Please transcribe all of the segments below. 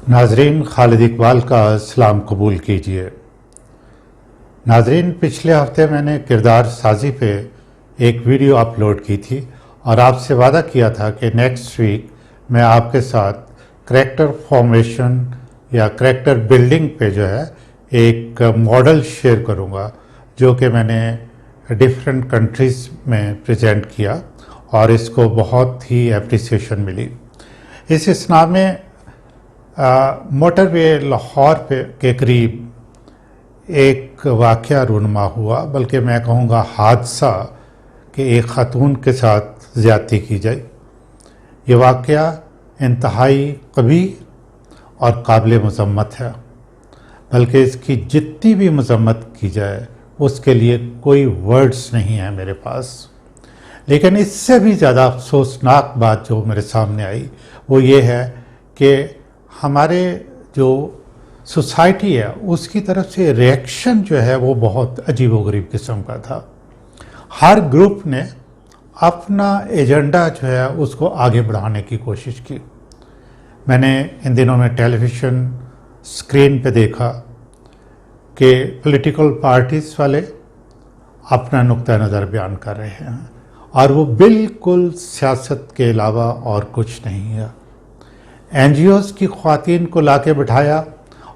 नाजरीन, खालिद इकबाल का सलाम कबूल कीजिए। नाजरीन, पिछले हफ्ते मैंने किरदार साजी पे एक वीडियो अपलोड की थी और आपसे वादा किया था कि नेक्स्ट वीक मैं आपके साथ करैक्टर फॉर्मेशन या करैक्टर बिल्डिंग पे जो है एक मॉडल शेयर करूँगा, जो कि मैंने डिफरेंट कंट्रीज़ में प्रेजेंट किया और इसको बहुत ही एप्रिसिएशन मिली। इस इसना में मोटरवे लाहौर के करीब एक वाक़या रूनुमा हुआ, बल्कि मैं कहूँगा हादसा, कि एक ख़ातून के साथ ज़्यादती की जाए। ये वाक़या इंतहाई कबीह और काबिल मज़म्मत है, बल्कि इसकी जितनी भी मज़म्मत की जाए उसके लिए कोई वर्ड्स नहीं है मेरे पास। लेकिन इससे भी ज़्यादा अफसोसनाक बात जो मेरे सामने आई वो ये है कि हमारे जो सोसाइटी है उसकी तरफ से रिएक्शन जो है वो बहुत अजीबोगरीब किस्म का था। हर ग्रुप ने अपना एजेंडा जो है उसको आगे बढ़ाने की कोशिश की। मैंने इन दिनों में टेलीविज़न स्क्रीन पे देखा कि पॉलिटिकल पार्टीज़ वाले अपना नुक्ता नज़र बयान कर रहे हैं और वो बिल्कुल सियासत के अलावा और कुछ नहीं है। NGOs की ख़वातीन को लाके बिठाया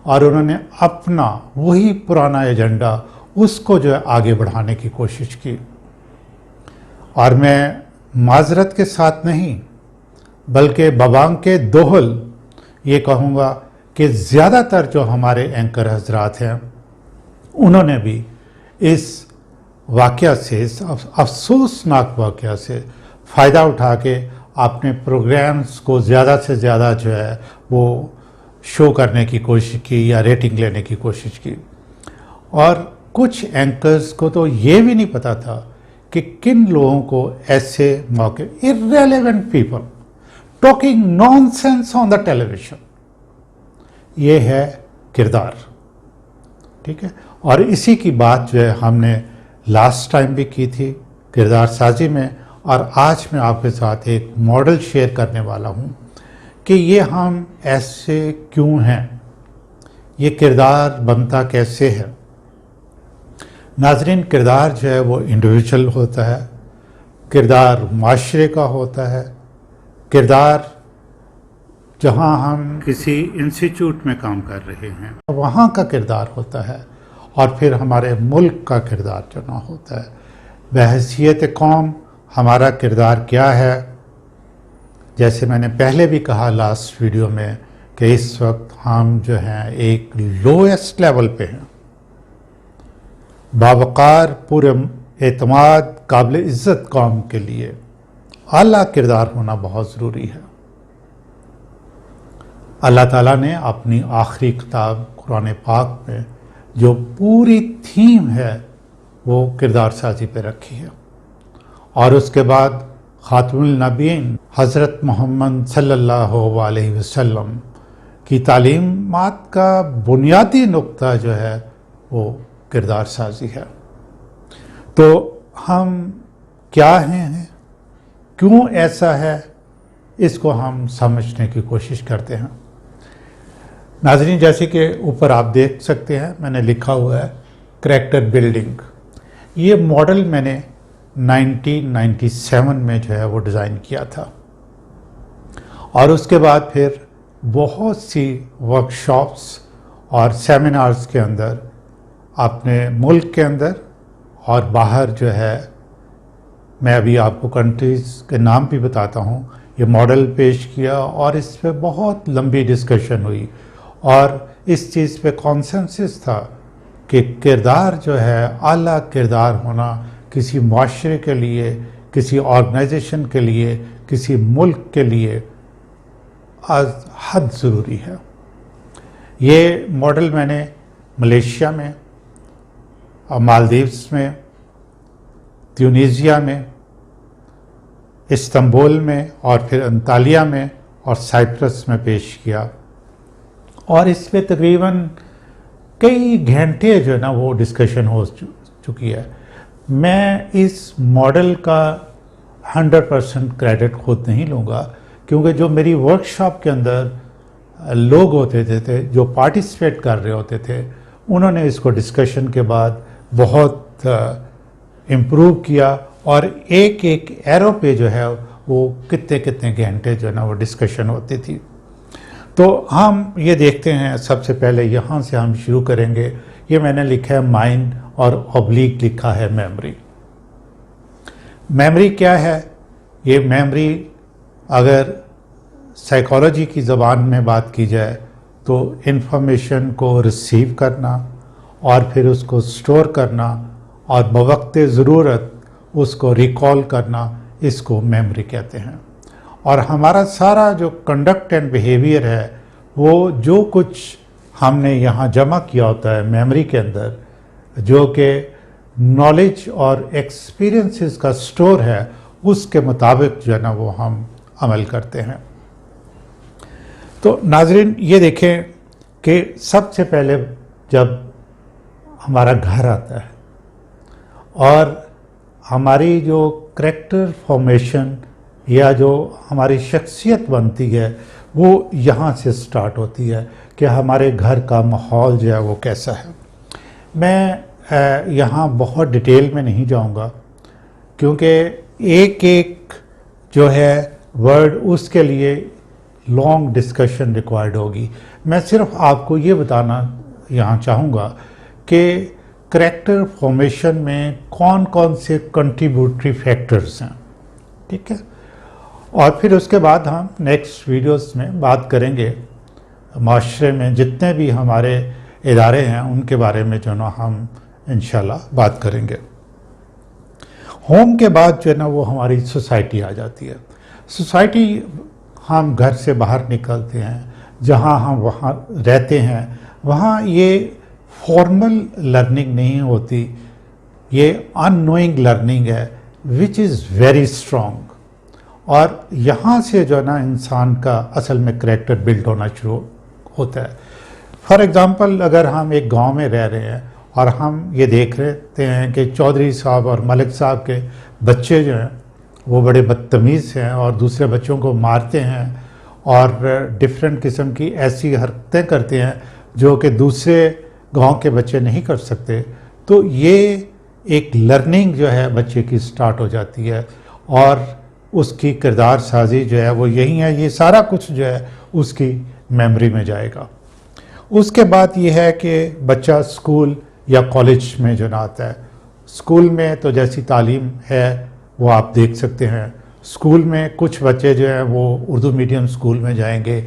और उन्होंने अपना वही पुराना एजेंडा उसको जो है आगे बढ़ाने की कोशिश की। और मैं माजरत के साथ नहीं बल्कि बबांग के दोहल ये कहूँगा कि ज़्यादातर जो हमारे एंकर हजरात हैं उन्होंने भी इस वाक़या से, इस अफसोसनाक वाक़या से फ़ायदा उठा के अपने प्रोग्राम्स को ज़्यादा से ज़्यादा जो है वो शो करने की कोशिश की या रेटिंग लेने की कोशिश की। और कुछ एंकर्स को तो ये भी नहीं पता था कि किन लोगों को ऐसे मौके, irrelevant people talking nonsense on the television, ये है किरदार, ठीक है। और इसी की बात जो है हमने लास्ट टाइम भी की थी किरदार साजी में, और आज मैं आपके साथ एक मॉडल शेयर करने वाला हूँ कि ये हम ऐसे क्यों हैं, ये किरदार बनता कैसे है। नाजरीन, किरदार जो है वो इंडिविजुअल होता है, किरदार माशरे का होता है, किरदार जहाँ हम किसी इंस्टीट्यूट में काम कर रहे हैं वहाँ का किरदार होता है, और फिर हमारे मुल्क का किरदार जो ना होता है। बहैसियत कौम हमारा किरदार क्या है, जैसे मैंने पहले भी कहा लास्ट वीडियो में कि इस वक्त हम जो हैं एक लोएस्ट लेवल पे हैं। बावकार, पूरे एतमाद, काबिल इज़्ज़त कौम के लिए आला किरदार होना बहुत ज़रूरी है। अल्लाह ताला ने अपनी आखिरी किताब कुरान पाक में जो पूरी थीम है वो किरदार साजी पे रखी है, और उसके बाद खातमुल नबीन हज़रत मोहम्मद सल्लल्लाहु अलैहि वसल्लम की तालीमात का बुनियादी नुक्ता जो है वो किरदार साजी है। तो हम क्या हैं, क्यों ऐसा है, इसको हम समझने की कोशिश करते हैं। नाज़रीन, जैसे कि ऊपर आप देख सकते हैं मैंने लिखा हुआ है करैक्टर बिल्डिंग। ये मॉडल मैंने 1997 में जो है वो डिज़ाइन किया था, और उसके बाद फिर बहुत सी वर्कशॉप्स और सेमिनार्स के अंदर अपने मुल्क के अंदर और बाहर जो है, मैं अभी आपको कंट्रीज़ के नाम भी बताता हूँ, ये मॉडल पेश किया और इस पे बहुत लंबी डिस्कशन हुई और इस चीज़ पे कॉन्सेंसस था कि किरदार जो है, आला किरदार होना किसी माशरे के लिए, किसी ऑर्गेनाइजेशन के लिए, किसी मुल्क के लिए हद ज़रूरी है। ये मॉडल मैंने मलेशिया में, मालदीव्स में, ट्यूनीसिया में, इस्तांबुल में, और फिर अंतालिया में और साइप्रस में पेश किया, और इस पे तकरीबन कई घंटे जो है ना वो डिस्कशन हो चुकी है। मैं इस मॉडल का 100% क्रेडिट खुद नहीं लूँगा, क्योंकि जो मेरी वर्कशॉप के अंदर लोग होते थे जो पार्टिसिपेट कर रहे होते थे, उन्होंने इसको डिस्कशन के बाद बहुत इम्प्रूव किया और एक एक एरो पे जो है वो कितने कितने घंटे जो है ना वो डिस्कशन होती थी। तो हम ये देखते हैं, सबसे पहले यहाँ से हम शुरू करेंगे। ये मैंने लिखा है माइंड और ऑब्लिक लिखा है मेमोरी। मेमोरी क्या है? ये मेमोरी अगर साइकोलॉजी की ज़बान में बात की जाए तो इंफॉर्मेशन को रिसीव करना और फिर उसको स्टोर करना और बवक्त ज़रूरत उसको रिकॉल करना, इसको मेमोरी कहते हैं। और हमारा सारा जो कंडक्ट एंड बिहेवियर है, वो जो कुछ हमने यहाँ जमा किया होता है मेमोरी के अंदर, जो कि नॉलेज और एक्सपीरियंसेस का स्टोर है, उसके मुताबिक जो है ना वो हम अमल करते हैं। तो नाज़रीन ये देखें कि सबसे पहले जब हमारा घर आता है और हमारी जो करैक्टर फॉर्मेशन या जो हमारी शख्सियत बनती है वो यहाँ से स्टार्ट होती है कि हमारे घर का माहौल जो है वो कैसा है। मैं यहाँ बहुत डिटेल में नहीं जाऊँगा क्योंकि एक एक जो है वर्ड उसके लिए लॉन्ग डिस्कशन रिक्वायर्ड होगी। मैं सिर्फ आपको ये बताना यहाँ चाहूँगा कि करैक्टर फॉर्मेशन में कौन कौन से कंट्रीब्यूटरी फैक्टर्स हैं, ठीक है। और फिर उसके बाद हम नेक्स्ट वीडियोस में बात करेंगे माशरे में जितने भी हमारे इदारे हैं उनके बारे में जो ना हम इंशाल्लाह बात करेंगे। होम के बाद जो है ना वो हमारी सोसाइटी आ जाती है। सोसाइटी, हम घर से बाहर निकलते हैं, जहाँ हम वहाँ रहते हैं, वहाँ ये फॉर्मल लर्निंग नहीं होती, ये अननोइंग लर्निंग है विच इज़ वेरी स्ट्रॉन्ग। और यहाँ से जो है ना इंसान का असल में करैक्टर बिल्ड होना शुरू होता है। फॉर एग्ज़ाम्पल, अगर हम एक गांव में रह रहे हैं और हम ये देख रहे हैं कि चौधरी साहब और मलिक साहब के बच्चे जो हैं वो बड़े बदतमीज़ हैं और दूसरे बच्चों को मारते हैं और डिफरेंट किस्म की ऐसी हरकतें करते हैं जो कि दूसरे गांव के बच्चे नहीं कर सकते, तो ये एक लर्निंग जो है बच्चे की स्टार्ट हो जाती है और उसकी किरदार साजी जो है वो यही है। ये सारा कुछ जो है उसकी मेमोरी में जाएगा। उसके बाद ये है कि बच्चा स्कूल या कॉलेज में जो ना आता है। स्कूल में तो जैसी तालीम है वो आप देख सकते हैं। स्कूल में कुछ बच्चे जो हैं वो उर्दू मीडियम स्कूल में जाएंगे,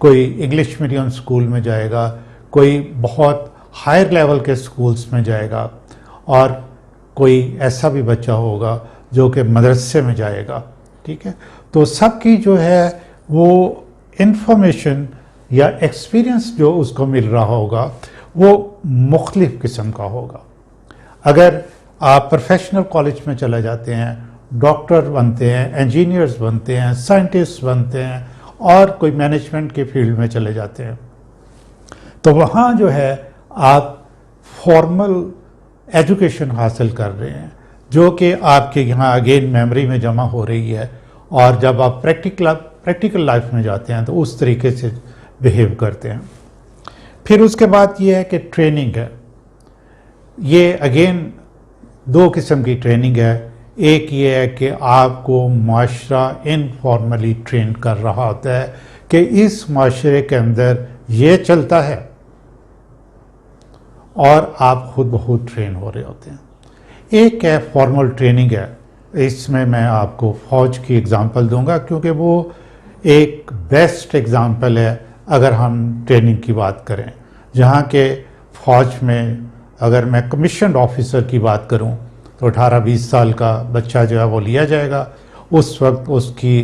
कोई इंग्लिश मीडियम स्कूल में जाएगा, कोई बहुत हायर लेवल के स्कूल्स में जाएगा और कोई ऐसा भी बच्चा होगा जो कि मदरसे में जाएगा, ठीक है। तो सबकी जो है वो इंफॉर्मेशन या एक्सपीरियंस जो उसको मिल रहा होगा वो मुख्तलिफ किस्म का होगा। अगर आप प्रोफेशनल कॉलेज में चले जाते हैं, डॉक्टर बनते हैं, इंजीनियर्स बनते हैं, साइंटिस्ट बनते हैं और कोई मैनेजमेंट के फील्ड में चले जाते हैं, तो वहाँ जो है आप फॉर्मल एजुकेशन हासिल कर रहे हैं जो कि आपके यहाँ अगेन मेमोरी में जमा हो रही है। और जब आप प्रैक्टिकल लाइफ में जाते हैं तो उस तरीके से बिहेव करते हैं। फिर उसके बाद ये है कि ट्रेनिंग है। ये अगेन दो किस्म की ट्रेनिंग है। एक ये है कि आपको माशरा इनफॉर्मली ट्रेन कर रहा होता है कि इस माशरे के अंदर ये चलता है और आप खुद ब खुद ट्रेन हो रहे होते हैं। एक है फॉर्मल ट्रेनिंग है। इसमें मैं आपको फ़ौज की एग्ज़ाम्पल दूंगा क्योंकि वो एक बेस्ट एग्ज़ाम्पल है अगर हम ट्रेनिंग की बात करें। जहाँ के फ़ौज में अगर मैं कमीशन्ड ऑफिसर की बात करूं तो 18-20 साल का बच्चा जो है वो लिया जाएगा। उस वक्त उसकी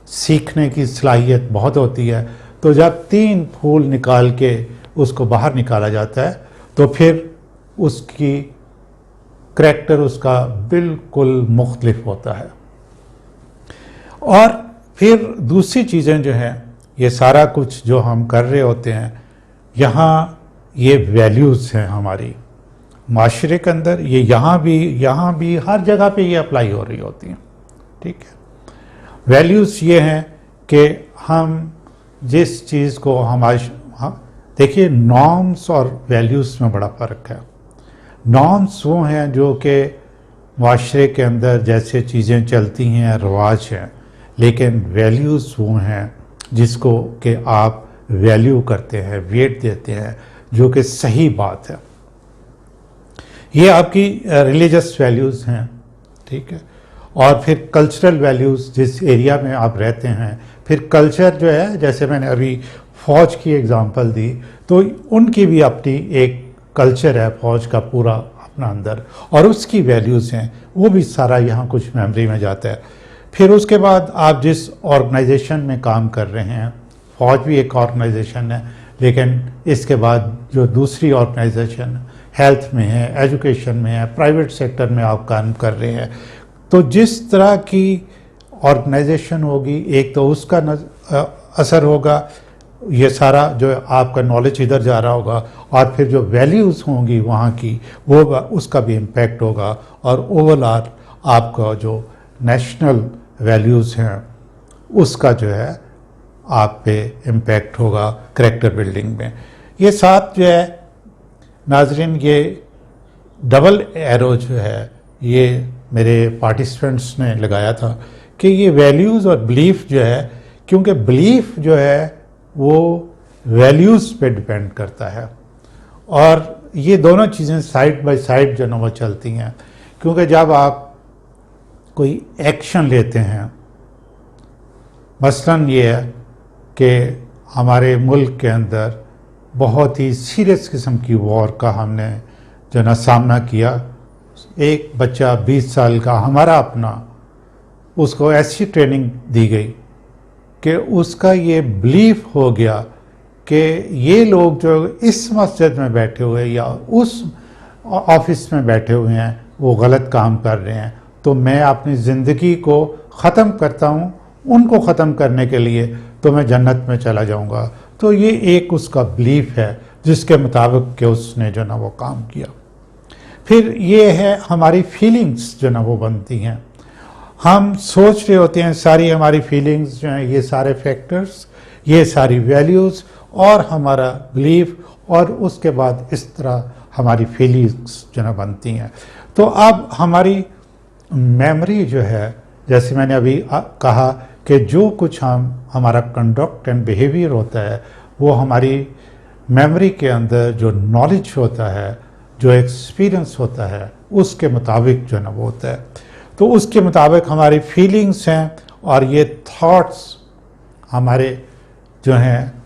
सीखने की सलाहियत बहुत होती है। तो जब 3 फूल निकाल के उसको बाहर निकाला जाता है तो फिर उसकी करैक्टर उसका बिल्कुल मुख्तलिफ होता है। और फिर दूसरी चीज़ें जो हैं, ये सारा कुछ जो हम कर रहे होते हैं, यहाँ ये वैल्यूज़ हैं हमारी माशरे के अंदर, ये यहाँ भी हर जगह पे ये अप्लाई हो रही होती हैं, ठीक है। वैल्यूज़ ये हैं कि हम जिस चीज़ को देखिए नॉर्म्स और वैल्यूज़ में बड़ा फ़र्क है। नॉर्म्स वो हैं जो कि माशरे के अंदर जैसे चीज़ें चलती हैं रवाज हैं, लेकिन वैल्यूज़ वो हैं जिसको कि आप वैल्यू करते हैं, वेट देते हैं, जो कि सही बात है। ये आपकी रिलीजियस वैल्यूज़ हैं, ठीक है। और फिर कल्चरल वैल्यूज़, जिस एरिया में आप रहते हैं, फिर कल्चर जो है, जैसे मैंने अभी फ़ौज की एग्जांपल दी, तो उनकी भी अपनी एक कल्चर है फ़ौज का पूरा अपना अंदर, और उसकी वैल्यूज़ हैं, वो भी सारा यहाँ कुछ मेमोरी में जाता है। फिर उसके बाद आप जिस ऑर्गेनाइजेशन में काम कर रहे हैं, फ़ौज भी एक ऑर्गेनाइजेशन है, लेकिन इसके बाद जो दूसरी ऑर्गेनाइजेशन हेल्थ में है, एजुकेशन में है, प्राइवेट सेक्टर में आप काम कर रहे हैं, तो जिस तरह की ऑर्गेनाइजेशन होगी, एक तो उसका असर होगा, ये सारा जो आपका नॉलेज इधर जा रहा होगा, और फिर जो वैल्यूज़ होंगी वहाँ की, वो उसका भी इम्पेक्ट होगा, और ओवरऑल आपका जो नेशनल वैल्यूज़ हैं उसका जो है आप पे इम्पेक्ट होगा करैक्टर बिल्डिंग में। ये साथ जो है नाजरीन, ये डबल एरो जो है, ये मेरे पार्टिसिपेंट्स ने लगाया था कि ये वैल्यूज़ और बिलीफ जो है, क्योंकि बिलीफ जो है वो वैल्यूज़ पे डिपेंड करता है, और ये दोनों चीज़ें साइड बाय साइड जो ना वो चलती हैं। क्योंकि जब आप कोई एक्शन लेते हैं, मसलन ये है कि हमारे मुल्क के अंदर बहुत ही सीरियस किस्म की वॉर का हमने जो ना सामना किया, एक बच्चा 20 साल का हमारा अपना, उसको ऐसी ट्रेनिंग दी गई कि उसका ये बिलीफ हो गया कि ये लोग जो इस मस्जिद में बैठे हुए या उस ऑफिस में बैठे हुए हैं वो गलत काम कर रहे हैं, तो मैं अपनी ज़िंदगी को ख़त्म करता हूँ उनको ख़त्म करने के लिए, तो मैं जन्नत में चला जाऊँगा। तो ये एक उसका बिलीफ है जिसके मुताबिक कि उसने जो ना वो काम किया। फिर ये है हमारी फीलिंग्स जो ना वो बनती हैं, हम सोच रहे होते हैं, सारी हमारी फीलिंग्स जो हैं, ये सारे फैक्टर्स, ये सारी वैल्यूज़ और हमारा बिलीफ, और उसके बाद इस तरह हमारी फीलिंग्स जो ना बनती हैं। तो अब हमारी मेमोरी जो है, जैसे मैंने अभी कहा कि जो कुछ हमारा कंडक्ट एंड बिहेवियर होता है, वो हमारी मेमोरी के अंदर जो नॉलेज होता है, जो एक्सपीरियंस होता है, उसके मुताबिक जो ना वो होता है। तो उसके मुताबिक हमारी फीलिंग्स हैं, और ये थॉट्स हमारे जो हैं,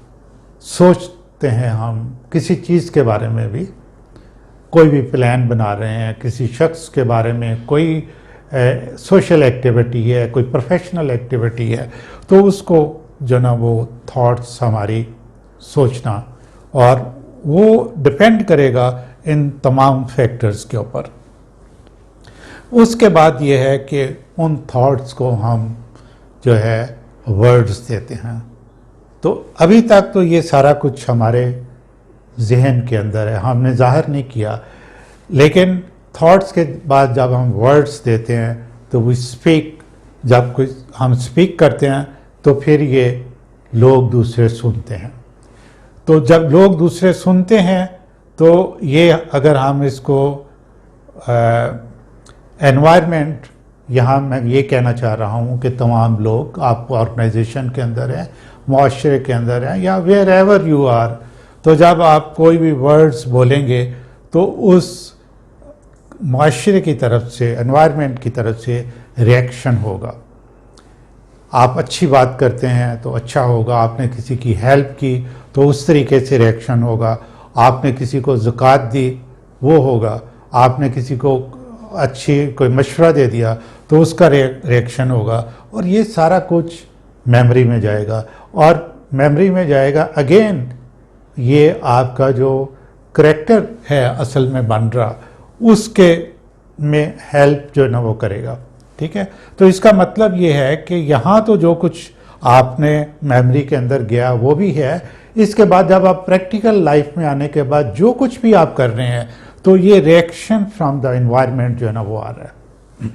सोचते हैं हम किसी चीज़ के बारे में भी, कोई भी प्लान बना रहे हैं, किसी शख्स के बारे में, कोई सोशल एक्टिविटी है, कोई प्रोफेशनल एक्टिविटी है, तो उसको जो ना वो थॉट्स हमारी सोचना, और वो डिपेंड करेगा इन तमाम फैक्टर्स के ऊपर। उसके बाद ये है कि उन थॉट्स को हम जो है वर्ड्स देते हैं। तो अभी तक तो ये सारा कुछ हमारे जहन के अंदर है, हमने ज़ाहिर नहीं किया, लेकिन थॉट्स के बाद जब हम वर्ड्स देते हैं तो वी स्पीक, जब कुछ हम स्पीक करते हैं तो फिर ये लोग दूसरे सुनते हैं। तो जब लोग दूसरे सुनते हैं तो ये, अगर हम इसको एनवायरनमेंट, यहाँ मैं ये कहना चाह रहा हूँ कि तमाम लोग, आप ऑर्गेनाइजेशन के अंदर हैं, मुआशरे के अंदर हैं, या वेयर एवर यू आर, तो जब आप कोई भी वर्ड्स बोलेंगे तो उस मुआशरे की तरफ से, एनवायरनमेंट की तरफ से रिएक्शन होगा। आप अच्छी बात करते हैं तो अच्छा होगा, आपने किसी की हेल्प की तो उस तरीके से रिएक्शन होगा, आपने किसी को ज़कात दी वो होगा, आपने किसी को अच्छी कोई मशवरा दे दिया तो उसका रिएक्शन होगा, और ये सारा कुछ मेमोरी में जाएगा, और मेमोरी में जाएगा अगेन, ये आपका जो करैक्टर है असल में बन रहा, उसके में हेल्प जो ना वो करेगा। ठीक है, तो इसका मतलब ये है कि यहाँ तो जो कुछ आपने मेमोरी के अंदर गया वो भी है, इसके बाद जब आप प्रैक्टिकल लाइफ में आने के बाद जो कुछ भी आप कर रहे हैं तो ये रिएक्शन फ्रॉम द एनवायरनमेंट जो है ना वो आ रहा है।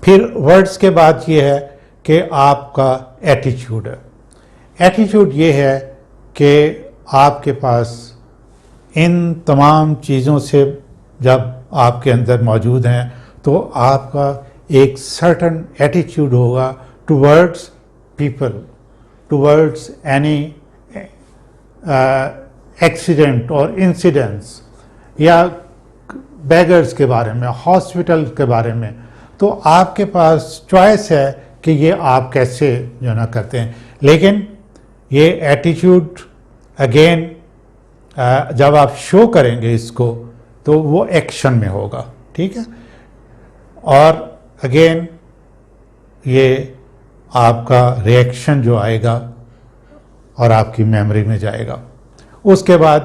फिर वर्ड्स के बाद ये है कि आपका एटीट्यूड है। ایٹیٹیوڈ یہ ہے کہ آپ کے پاس ان تمام چیزوں سے جب آپ کے اندر موجود ہیں تو آپ کا ایک سرٹن ایٹیٹیوڈ ہوگا towards people, towards any accident اور انسیڈنٹس یا بیگرز کے بارے میں، ہاسپٹل کے بارے میں، تو آپ کے پاس چوائس ہے کہ یہ آپ کیسے جو نا کرتے ہیں. لیکن یہ ایٹیٹیوڈ اگین جب آپ شو کریں گے اس کو تو وہ ایکشن میں ہوگا، ٹھیک ہے. اور اگین یہ آپ کا ریئیکشن جو آئے گا اور آپ کی میموری میں جائے گا. اس کے بعد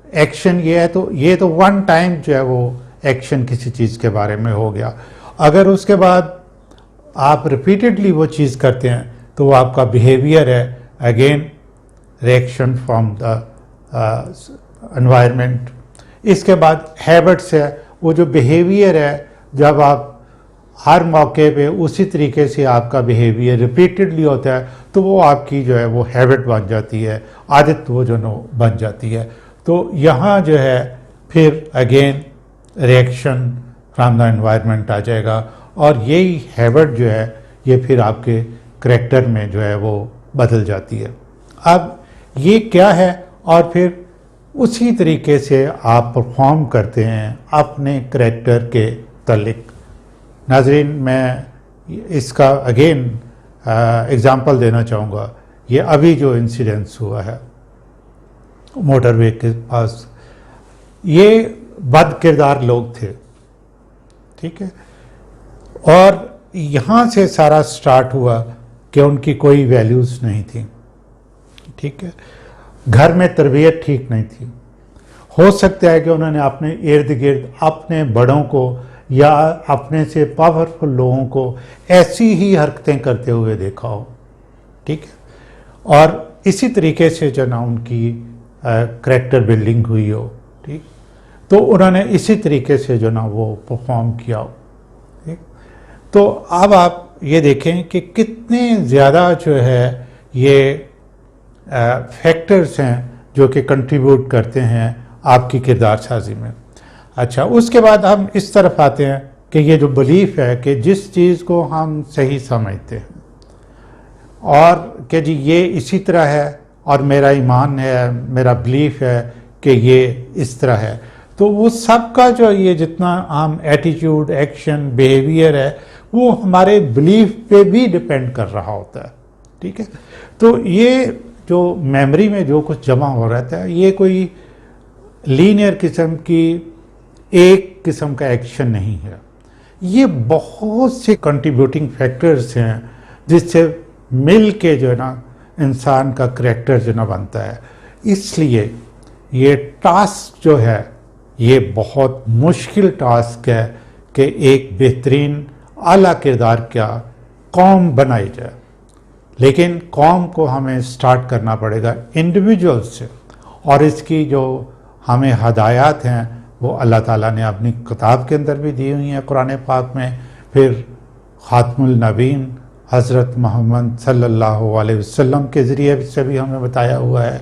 ایکشن یہ تو ون ٹائم جو ہے وہ ایکشن کسی چیز کے بارے میں ہو گیا. اگر اس کے بعد آپ ریپیٹڈلی وہ چیز کرتے ہیں تو وہ آپ کا بیہیویئر ہے، again reaction from the environment. اس کے بعد ہیبٹس ہے، وہ جو بیہیویئر ہے جب آپ ہر موقع پہ اسی طریقے سے آپ کا بیہیویئر ریپیٹڈلی ہوتا ہے تو وہ آپ کی جو ہے وہ ہیبٹ بن جاتی ہے، عادت وہ جو بن جاتی ہے. تو یہاں جو ہے پھر again reaction from the environment آ جائے گا، اور یہی ہیبٹ جو ہے یہ پھر آپ کے کریکٹر میں جو ہے وہ بدل جاتی ہے. اب یہ کیا ہے، اور پھر اسی طریقے سے آپ پرفارم کرتے ہیں اپنے کریکٹر کے تعلق. ناظرین، میں اس کا اگین اگزامپل دینا چاہوں گا. یہ ابھی جو انسیڈنس ہوا ہے موٹر وے کے پاس، یہ بد کردار لوگ تھے، ٹھیک ہے. اور یہاں سے سارا سٹارٹ ہوا کہ ان کی کوئی ویلیوز نہیں تھی، ٹھیک ہے. گھر میں تربیت ٹھیک نہیں تھی. ہو سکتا ہے کہ انہوں نے اپنے ارد گرد اپنے بڑوں کو یا اپنے سے پاورفل لوگوں کو ایسی ہی حرکتیں کرتے ہوئے دیکھا ہو، ٹھیک ہے. اور اسی طریقے سے جو نا ان کی کریکٹر بلڈنگ ہوئی ہو، ٹھیک. تو انہوں نے اسی طریقے سے جو نا وہ پرفارم کیا ہو، ٹھیک. تو اب آپ یہ دیکھیں کہ کتنے زیادہ جو ہے یہ فیکٹرز ہیں جو کہ کنٹریبیوٹ کرتے ہیں آپ کی کردار سازی میں. اچھا، اس کے بعد ہم اس طرف آتے ہیں کہ یہ جو بلیف ہے کہ جس چیز کو ہم صحیح سمجھتے ہیں اور کہ جی یہ اسی طرح ہے اور میرا ایمان ہے، میرا بلیف ہے کہ یہ اس طرح ہے، تو وہ سب کا جو یہ جتنا ہم ایٹیٹیوڈ، ایکشن، بیہیویئر ہے وہ ہمارے بلیف پہ بھی ڈپینڈ کر رہا ہوتا ہے، ٹھیک ہے. تو یہ جو میموری میں جو کچھ جمع ہو رہتا ہے یہ کوئی لینئر قسم کی ایک قسم کا ایکشن نہیں ہے. یہ بہت سے کنٹریبیوٹنگ فیکٹرز ہیں جس سے مل کے جو ہے نا انسان کا کریکٹر جو نا بنتا ہے. اس لیے یہ ٹاسک جو ہے یہ بہت مشکل ٹاسک ہے کہ ایک بہترین اعلیٰ کردار کیا قوم بنائی جائے. لیکن قوم کو ہمیں سٹارٹ کرنا پڑے گا انڈیویجول سے، اور اس کی جو ہمیں ہدایات ہیں وہ اللہ تعالیٰ نے اپنی کتاب کے اندر بھی دی ہوئی ہیں، قرآن پاک میں. پھر خاتم النبیین حضرت محمد صلی اللہ علیہ وسلم کے ذریعے سے بھی ہمیں بتایا ہوا ہے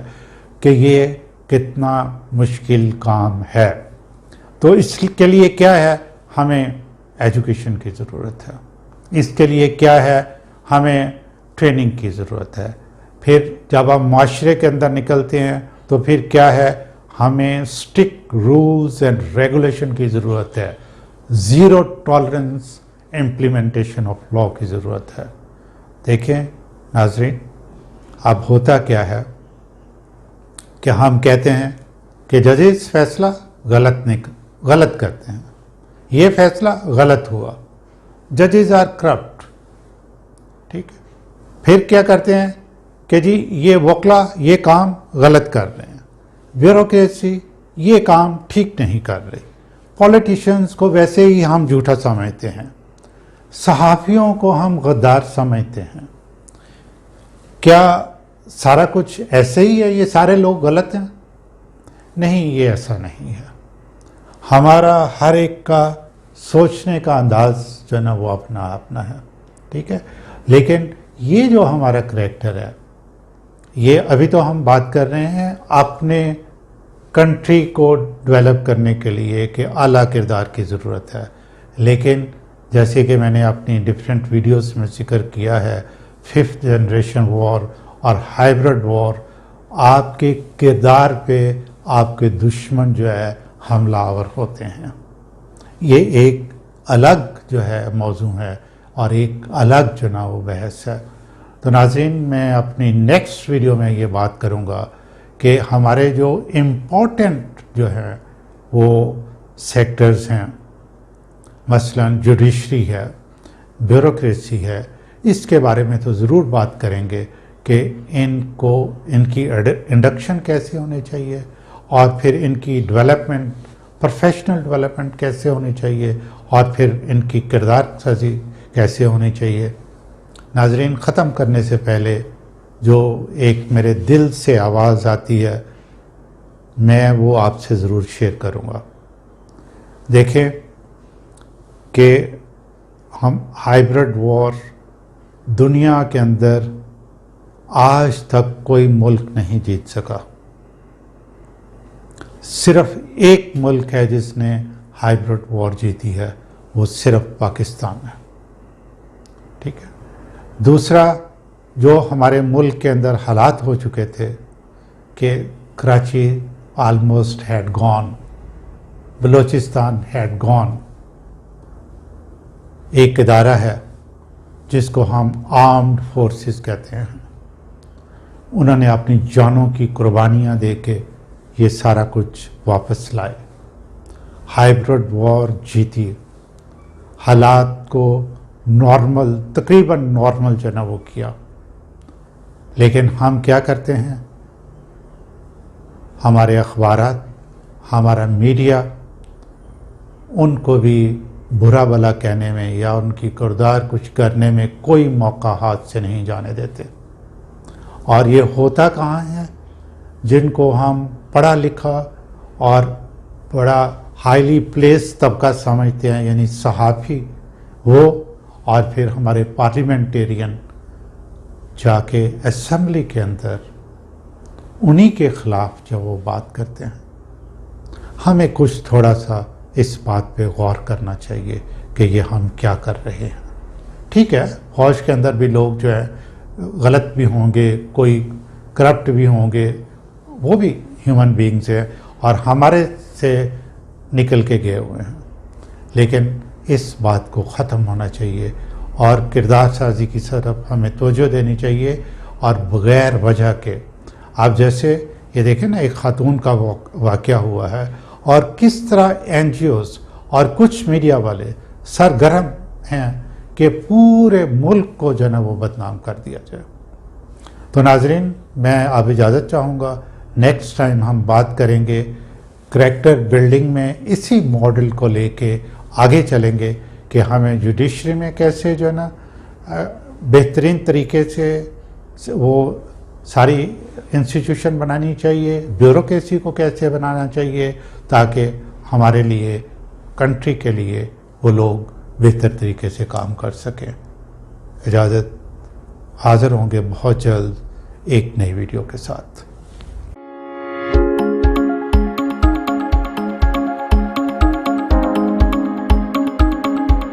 کہ یہ کتنا مشکل کام ہے. تو اس کے لیے کیا ہے، ہمیں ایجوکیشن کی ضرورت ہے. اس کے لیے کیا ہے، ہمیں ٹریننگ کی ضرورت ہے. پھر جب ہم معاشرے کے اندر نکلتے ہیں تو پھر کیا ہے، ہمیں اسٹرکٹ رولز اینڈ ریگولیشن کی ضرورت ہے. Zero tolerance implementation of law کی ضرورت ہے. دیکھیں ناظرین، اب ہوتا کیا ہے کہ ہم کہتے ہیں کہ ججز فیصلہ غلط کرتے ہیں، یہ فیصلہ غلط ہوا، ججز آر کرپٹ، ٹھیک ہے. پھر کیا کرتے ہیں کہ جی یہ وکلا یہ کام غلط کر رہے ہیں، بیوروکریسی یہ کام ٹھیک نہیں کر رہی، پولیٹیشنز کو ویسے ہی ہم جھوٹا سمجھتے ہیں، صحافیوں کو ہم غدار سمجھتے ہیں. کیا سارا کچھ ایسے ہی ہے، یہ سارے لوگ غلط ہیں؟ نہیں، یہ ایسا نہیں ہے. ہمارا ہر ایک کا سوچنے کا انداز جو ہے نا وہ اپنا اپنا ہے، ٹھیک ہے. لیکن یہ جو ہمارا کریکٹر ہے یہ ابھی تو ہم بات کر رہے ہیں اپنے کنٹری کو ڈیولپ کرنے کے لیے کہ اعلیٰ کردار کی ضرورت ہے، لیکن جیسے کہ میں نے اپنی ڈفرینٹ ویڈیوز میں ذکر کیا ہے، 5th جنریشن وار اور ہائبرڈ وار، آپ کے کردار پہ آپ کے دشمن جو ہے حملہ آور ہوتے ہیں۔ یہ ایک الگ جو ہے موضوع ہے اور ایک الگ جو نا وہ بحث ہے۔ تو ناظرین، میں اپنی نیکسٹ ویڈیو میں یہ بات کروں گا کہ ہمارے جو امپورٹنٹ جو ہیں وہ سیکٹرز ہیں، مثلا جوڈیشری ہے، بیوروکریسی ہے، اس کے بارے میں تو ضرور بات کریں گے کہ ان کی انڈکشن کیسے ہونی چاہیے اور پھر ان کی ڈیولپمنٹ، پروفیشنل ڈیولپمنٹ کیسے ہونی چاہیے اور پھر ان کی کردار سازی کیسے ہونی چاہیے۔ ناظرین، ختم کرنے سے پہلے جو ایک میرے دل سے آواز آتی ہے میں وہ آپ سے ضرور شیئر کروں گا۔ دیکھیں کہ ہم ہائبرڈ وار دنیا کے اندر آج تک کوئی ملک نہیں جیت سکا، صرف ایک ملک ہے جس نے ہائبرڈ وار جیتی ہے، وہ صرف پاکستان ہے، ٹھیک ہے۔ دوسرا، جو ہمارے ملک کے اندر حالات ہو چکے تھے کہ Karachi almost had gone, Balochistan had gone, ایک ادارہ ہے جس کو ہم آرمڈ فورسز کہتے ہیں، انہوں نے اپنی جانوں کی قربانیاں دے کے یہ سارا کچھ واپس لائے، ہائبرڈ وار جیتی، حالات کو نارمل، تقریباً نارمل جو نا وہ کیا۔ لیکن ہم کیا کرتے ہیں، ہمارے اخبارات، ہمارا میڈیا ان کو بھی برا بلا کہنے میں یا ان کی کردار کچھ کرنے میں کوئی موقع ہاتھ سے نہیں جانے دیتے۔ اور یہ ہوتا کہاں ہے؟ جن کو ہم پڑھا لکھا اور بڑا ہائیلی پلیس طبقہ سمجھتے ہیں، یعنی صحافی وہ، اور پھر ہمارے پارلیمنٹیرین جا کے اسمبلی کے اندر انہی کے خلاف جب وہ بات کرتے ہیں۔ ہمیں کچھ تھوڑا سا اس بات پہ غور کرنا چاہیے کہ یہ ہم کیا کر رہے ہیں۔ ٹھیک ہے، فوج کے اندر بھی لوگ جو ہے غلط بھی ہوں گے، کوئی کرپٹ بھی ہوں گے، وہ بھی ہیومن بینگز ہیں اور ہمارے سے نکل کے گئے ہوئے ہیں، لیکن اس بات کو ختم ہونا چاہیے اور کردار سازی کی طرف ہمیں توجہ دینی چاہیے، اور بغیر وجہ کے۔ آپ جیسے یہ دیکھیں نا، ایک خاتون کا واقعہ ہوا ہے اور کس طرح این جی اوز اور کچھ میڈیا والے سرگرم ہیں کہ پورے ملک کو جو ہے نا وہ بدنام کر دیا جائے۔ تو ناظرین، میں اب اجازت چاہوں گا، نیکسٹ ٹائم ہم بات کریں گے کریکٹر بلڈنگ میں، اسی ماڈل کو لے کے آگے چلیں گے کہ ہمیں جوڈیشری میں کیسے جو ہے نا بہترین طریقے سے وہ ساری انسٹیٹیوشن بنانی چاہیے، بیوروکریسی کو کیسے بنانا چاہیے تاکہ ہمارے لیے، کنٹری کے لیے وہ لوگ بہتر طریقے سے کام کر سکیں۔ اجازت، حاضر ہوں گے بہت جلد ایک نئی ویڈیو کے ساتھ۔